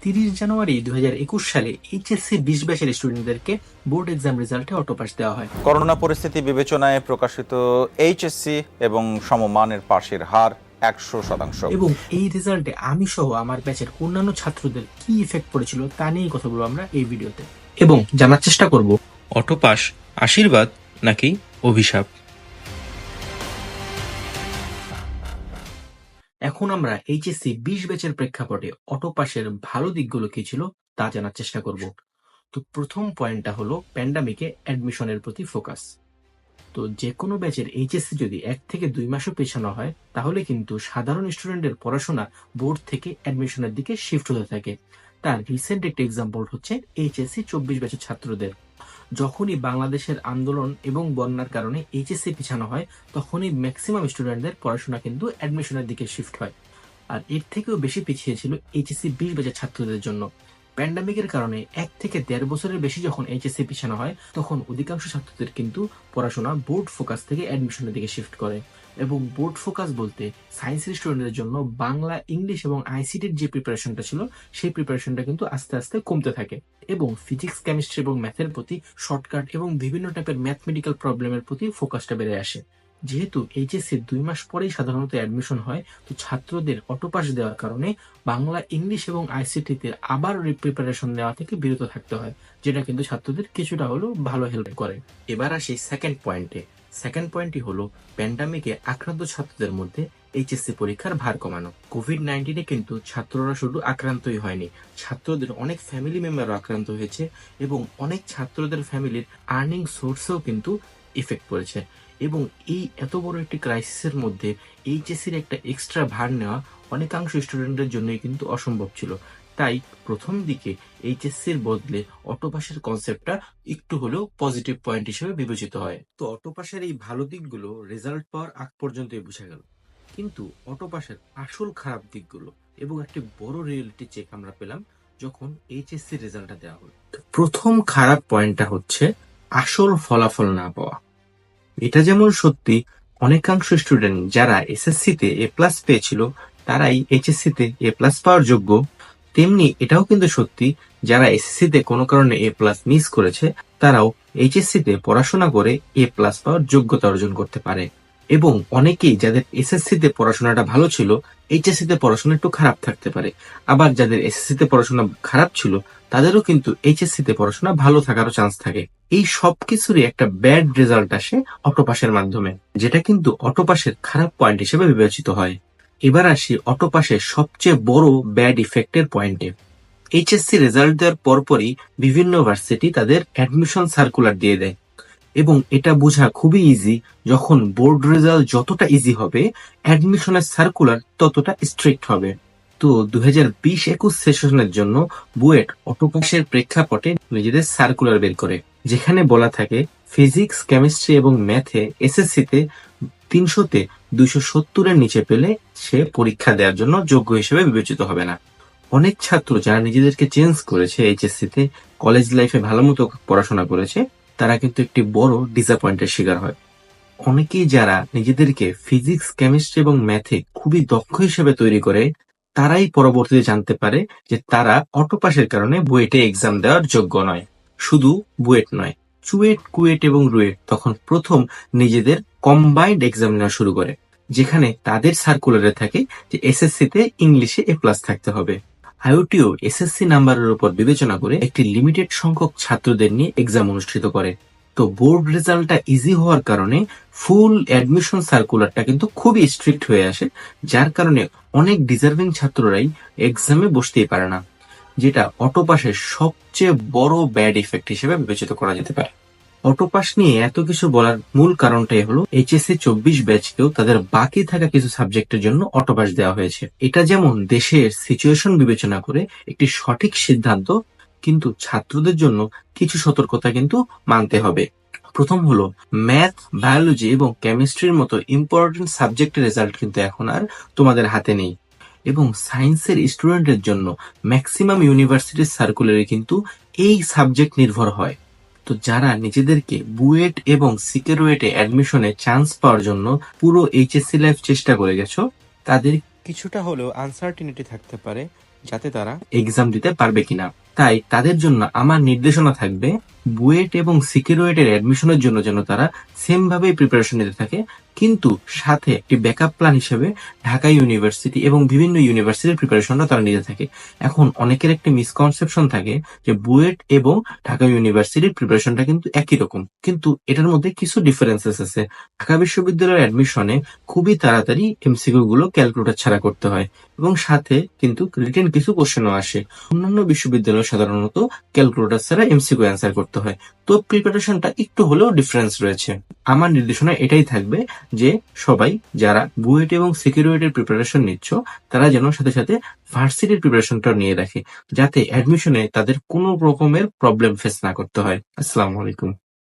30 জানুয়ারি 2021 সালে এইচএসসি 20 ব্যাচের স্টুডেন্টদেরকে বোর্ড এক্সাম রেজাল্টে অটোপাস দেওয়া হয়। করোনা পরিস্থিতি বিবেচনায় প্রকাশিত এইচএসসি এবং সমমানের পাশের হার 100%। এবং এই রেজাল্টে আমি সহ আমার ব্যাচের অন্যান্য ছাত্রদের কি ইফেক্ট পড়েছিল তা নিয়েই কথা বলবো আমরা এই ভিডিওতে, এবং জানার চেষ্টা করব অটোপাস আশীর্বাদ নাকি অভিশাপ। এখন আমরা এইচএসসি 20 ব্যাচের প্রেক্ষাপটে অটোপাসের ভালো দিকগুলো কি ছিল তা জানার চেষ্টা করব। তো প্রথম পয়েন্টটা হলো প্যান্ডামিকে অ্যাডমিশনের প্রতি ফোকাস। তো যে কোনো ব্যাচের এইচএসসি যদি 1 থেকে 2 মাসও পেছানো হয় তাহলে কিন্তু সাধারণ স্টুডেন্টের পড়াশোনা বোর্ড থেকে অ্যাডমিশনের দিকে শিফট হতে থাকে। তার রিসেন্ট একটা এক্সাম্পল হচ্ছে এইচএসসি 24 ব্যাচের ছাত্রদের। যখনই বাংলাদেশের আন্দোলন এবং বন্যার কারণে এইচএসসি পিছানো হয় তখনই ম্যাক্সিমাম স্টুডেন্টদের পড়াশোনা কিন্তু অ্যাডমিশনের দিকে শিফট হয়। আর এর থেকেও বেশি পিছিয়ে ছিল এইচএসসি 20 ব্যাচের ছাত্রদের জন্য। প্যান্ডামিকের কারণে 1 থেকে 1.5 বছরের বেশি যখন এইচএসসি পিছানো হয় তখন অধিকাংশ ছাত্রদের কিন্তু পড়াশোনা বোর্ড ফোকাস থেকে অ্যাডমিশনের দিকে শিফট করে। এবং বোর্ড ফোকাস বলতে সায়েন্সের স্টুডেন্টদের জন্য বাংলা, ইংলিশ এবং আইসিটির যে প্রিপারেশনটা ছিল সেই প্রিপারেশনটা কিন্তু আস্তে আস্তে কমতে থাকে। এবং ফিজিক্স, কেমিস্ট্রি এবং ম্যাথের প্রতি শর্টকাট এবং বিভিন্ন টাইপের ম্যাথমেটিক্যাল প্রবলেমের প্রতি ফোকাসটা বেড়ে আসে। যেহেতু এইচএসসি 2 মাস পরেই সাধারণত অ্যাডমিশন হয়, তো ছাত্রদের অটোপাস দেওয়ার কারণে বাংলা, ইংলিশ এবং আইসিটিতে আবার প্রিপারেশন নেওয়া থেকে বিরত থাকতে হয়, যেটা কিন্তু ছাত্রদের কিছুটা হলেও ভালো হেল্প করে। এবার আসি সেকেন্ড পয়েন্টে। সেকেন্ড পয়েন্টটি হলো প্যান্ডামিকে আক্রান্ত ছাত্রদের মধ্যে এইচএসসি পরীক্ষার ভার কমানো। কোভিড-19 কিন্তু ছাত্ররা শুধু আক্রান্তই হয়নি, ছাত্রদের অনেক ফ্যামিলি মেম্বারও আক্রান্ত হয়েছে এবং অনেক ছাত্রদের ফ্যামিলির আর্নিং সোর্সেও কিন্তু ইফেক্ট পড়েছে। এবং এই এত বড় একটি ক্রাইসিসের মধ্যে এইচএসসির একটা এক্সট্রা ভার নেওয়া অনেকাংশ স্টুডেন্টের জন্যই কিন্তু অসম্ভব ছিল। তাই প্রথম দিকে এইচএসসির বদলে অটোপাসের কনসেপ্টটা একটু হলেও পজিটিভ পয়েন্ট হিসেবে বিবেচিত হয়। তো অটোপাসের এই ভালো দিকগুলো রেজাল্ট পাওয়ার আগ পর্যন্তই বোঝা গেল, কিন্তু অটোপাসের আসল খারাপ দিকগুলো এবং একটি বড় রিয়েলিটি চেক আমরা পেলাম যখন এইচএসসি রেজাল্টটা দেওয়া হলো। প্রথম খারাপ পয়েন্টটা হচ্ছে আসল ফলাফল না পাওয়া। এটা যেমন সত্যি অনেকাংশ স্টুডেন্ট যারা এসএসসিতে এ প্লাস পেয়েছিল তারাই এইচএসসিতে এ প্লাস পাওয়ার যোগ্য, তেমনি এটাও কিন্তু সত্যি যারা এসএসসিতে কোনো কারণে এ প্লাস মিস করেছে তারাও এইচএসসিতে পড়াশোনা করে এ প্লাস পাওয়ার যোগ্যতা অর্জন করতে পারে। এবং অনেকেই যাদের এসএসসিতে পড়াশোনাটা ভালো ছিল এইচএসসিতে পড়াশোনা একটু খারাপ থাকতে পারে, আবার যাদের এসএসসিতে পড়াশোনা খারাপ ছিল তাদেরও কিন্তু এইচএসসিতে পড়াশোনা ভালো থাকারও চান্স থাকে। এই সবকিছুরই একটা ব্যাড রেজাল্ট আসে অটোপাসের মাধ্যমে, যেটা কিন্তু অটোপাসের খারাপ পয়েন্ট হিসেবে বিবেচিত হয়। এবার আসি অটোপাসের সবচেয়ে বড় ব্যাড ইফেক্টের পয়েন্টে। এইচএসসি রেজাল্ট দেওয়ার পরপরই বিভিন্ন ভার্সিটি তাদের অ্যাডমিশন সার্কুলার দিয়ে দেয়, এবং এটা বোঝা খুবই ইজি, যখন বোর্ড রেজাল্ট যতটা ইজি হবে অ্যাডমিশনের সার্কুলার ততটা স্ট্রিক্ট হবে। তো 2020-21 সেশনের জন্য বুয়েট অটোপাসের প্রেক্ষাপটে নিজেদের সার্কুলার বের করে, যেখানে বলা থাকে ফিজিক্স, কেমিস্ট্রি এবং ম্যাথে এসএসসিতে 300-তে 270-এর নিচে পেলে সে পরীক্ষা দেওয়ার জন্য যোগ্য হিসেবে বিবেচিত হবে না। অনেক ছাত্র যারা নিজেদেরকে চেঞ্জ করেছে এইচএসসিতে, কলেজ লাইফে ভালো মতো পড়াশোনা করেছে, তারা কিন্তু একটি বড় ডিসঅ্যাপয়েন্টের শিকার হয়। অনেকেই যারা নিজেদেরকে ফিজিক্স, কেমিস্ট্রি এবং ম্যাথে খুবই দক্ষ হিসেবে তৈরি করে তারাই পরবর্তীতে জানতে পারে যে তারা অটোপাসের কারণে বুয়েটে এক্সাম দেওয়ার যোগ্য নয়। শুধু বুয়েট নয়, চুয়েট, কুয়েট এবং রুয়েট তখন প্রথম নিজেদের কম্বাইন্ড এক্সাম নেওয়া শুরু করে, যেখানে তাদের সার্কুলারে থাকে যে এসএসসিতে ইংলিশে এ প্লাস থাকতে হবে। আইওটিও এসএসসি নাম্বারের উপর বিবেচনা করে একটি লিমিটেড সংখ্যক ছাত্রদের নিয়ে এক্সাম অনুষ্ঠিত করে। তো বোর্ড রেজাল্টটা ইজি হওয়ার কারণে ফুল অ্যাডমিশন সার্কুলারটা কিন্তু খুবই স্ট্রিক্ট হয়ে আসে, যার কারণে অনেক ডিজার্ভিং ছাত্ররাই এক্সামে বসতেই পারে না, যেটা অটোপাসের সবচেয়ে বড় ব্যাড ইফেক্ট হিসেবে বিবেচিত করা যেতে পারে। অটোপাস নিয়ে এত কিছু বলার মূল কারণটাই হলো এইচএসসি 24 ব্যাচকেও তাদের বাকি থাকা কিছু সাবজেক্টের জন্য অটোপাস দেওয়া হয়েছে। এটা যেমন দেশের সিচুয়েশন বিবেচনা করে একটি সঠিক সিদ্ধান্ত, কিন্তু ছাত্রদের জন্য কিছু সতর্কতা কিন্তু মানতে হবে। প্রথম হলো ম্যাথ, বায়োলজি এবং কেমিস্ট্রির মতো ইম্পর্টেন্ট সাবজেক্টের রেজাল্ট কিন্তু এখন আর তোমাদের হাতে নেই। এবং সায়েন্সের স্টুডেন্টের জন্য ম্যাক্সিমাম ইউনিভার্সিটির সার্কুলারে কিন্তু এই সাবজেক্ট নির্ভর হয়। তো যারা নিজেদেরকে বুয়েট এবং সিকেরুয়েটে অ্যাডমিশনে চান্স পাওয়ার জন্য পুরো এইচএসসি লাইফ চেষ্টা করে গেছো, তাদের কিছুটা হলেও আনসার্টিনিটি থাকতে পারে যাতে তারা এক্সাম দিতে পারবে কিনা। তাই তাদের জন্য আমার নির্দেশনা থাকবে বুয়েট এবং সিকিউরিটির অ্যাডমিশনের জন্য যেন তারা সেম ভাবেই প্রিপারেশন নিতে থাকে, কিন্তু সাথে একটি ব্যাকআপ প্ল্যান হিসেবে ঢাকা ইউনিভার্সিটি এবং বিভিন্ন ইউনিভার্সিটির প্রিপারেশনটা তারা নিতে থাকে। এখন অনেকের একটি মিসকনসেপশন থাকে যে বুয়েট এবং ঢাকা ইউনিভার্সিটির প্রিপারেশনটা কিন্তু একই রকম, কিন্তু এটার মধ্যে কিছু ডিফারেন্সেস আছে। ঢাকা বিশ্ববিদ্যালয়ের অ্যাডমিশনে খুবই তাড়াতাড়ি এমসিকিউ গুলো ক্যালকুলেটর ছাড়া করতে হয় এবং সাথে কিন্তু রিটেন কিছু কোশ্চেনও আসে। অন্যান্য বিশ্ববিদ্যালয়ে সাধারণত ক্যালকুলেটর ছাড়া এমসিকিউ অ্যান্সার করতে হয়। তো প্রিপারেশনটা একটু হলেও ডিফারেন্স রয়েছে। আমার নির্দেশনা এটাই থাকবে যে সবাই যারা বুয়েট এবং সিকিউরিটির প্রিপারেশন নিচ্ছ তারা যেন সাথে সাথে ভার্সিটির প্রিপারেশনটা নিয়ে রাখে, যাতে অ্যাডমিশনে তাদের কোনো রকমের প্রবলেম ফেস না করতে হয়। আসসালামু আলাইকুম।